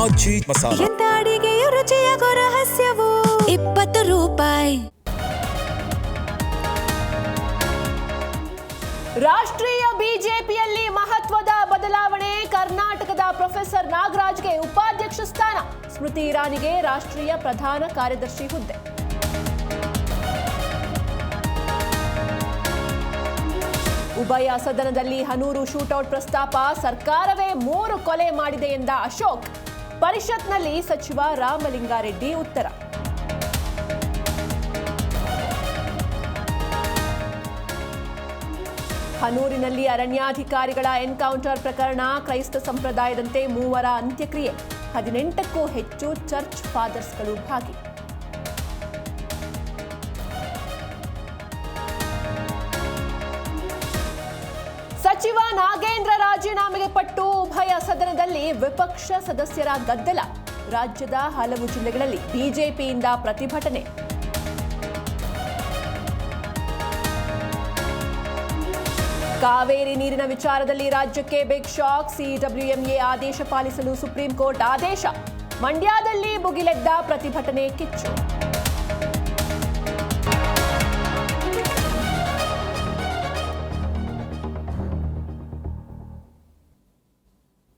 ಆಚಿ ಮಸಾಲ. ಎಂತ ಅಡಿಗೆಯ ರುಚಿಯಾಗೋ ರಹಸ್ಯವು 20 ರೂಪಾಯಿ. ರಾಷ್ಟ್ರೀಯ ಬಿಜೆಪಿಯಲ್ಲಿ ಮಹತ್ವದ ಬದಲಾವಣೆ. ಕರ್ನಾಟಕದ ಪ್ರೊಫೆಸರ್ ನಾಗರಾಜ್ಗೆ ಉಪಾಧ್ಯಕ್ಷ ಸ್ಥಾನ, ಸ್ಮೃತಿ ಇರಾನಿಗೆ ರಾಷ್ಟ್ರೀಯ ಪ್ರಧಾನ ಕಾರ್ಯದರ್ಶಿ ಹುದ್ದೆ. ಉಭಯ ಸದನದಲ್ಲಿ ಹನೂರು ಶೂಟೌಟ್ ಪ್ರಸ್ತಾಪ, ಸರ್ಕಾರವೇ 3 ಕೊಲೆ ಮಾಡಿದೆ ಎಂದ ಅಶೋಕ್. ಪರಿಷತ್ನಲ್ಲಿ ಸಚಿವ ರಾಮಲಿಂಗಾರೆಡ್ಡಿ ಉತ್ತರ. ಹನೂರಿನಲ್ಲಿ ಅರಣ್ಯಾಧಿಕಾರಿಗಳ ಎನ್ಕೌಂಟರ್ ಪ್ರಕರಣ, ಕ್ರೈಸ್ತ ಸಂಪ್ರದಾಯದಂತೆ 3 ಅಂತ್ಯಕ್ರಿಯೆ, 18ಕ್ಕೂ ಹೆಚ್ಚು ಚರ್ಚ್ ಫಾದರ್ಸ್ಗಳು ಭಾಗಿ. ಸಚಿವ ನಾಗೇಂದ್ರ ರಾಜೀನಾಮೆಗೆ ಪಟ್ಟು ಉಭಯ ಸದನದಲ್ಲಿ ವಿಪಕ್ಷ ಸದಸ್ಯರ ಗದ್ದಲ. ರಾಜ್ಯದ ಹಲವು ಜಿಲ್ಲೆಗಳಲ್ಲಿ ಬಿಜೆಪಿಯಿಂದ ಪ್ರತಿಭಟನೆ. ಕಾವೇರಿ ನೀರಿನ ವಿಚಾರದಲ್ಲಿ ರಾಜ್ಯಕ್ಕೆ ಬಿಗ್ ಶಾಕ್. ಸಿಡಬ್ಲ್ಯೂಎಂಎ ಆದೇಶ ಪಾಲಿಸಲು ಸುಪ್ರೀಂ ಕೋರ್ಟ್ ಆದೇಶ. ಮಂಡ್ಯದಲ್ಲಿ ಭುಗಿಲೆದ್ದ ಪ್ರತಿಭಟನೆ ಕಿಚ್ಚು.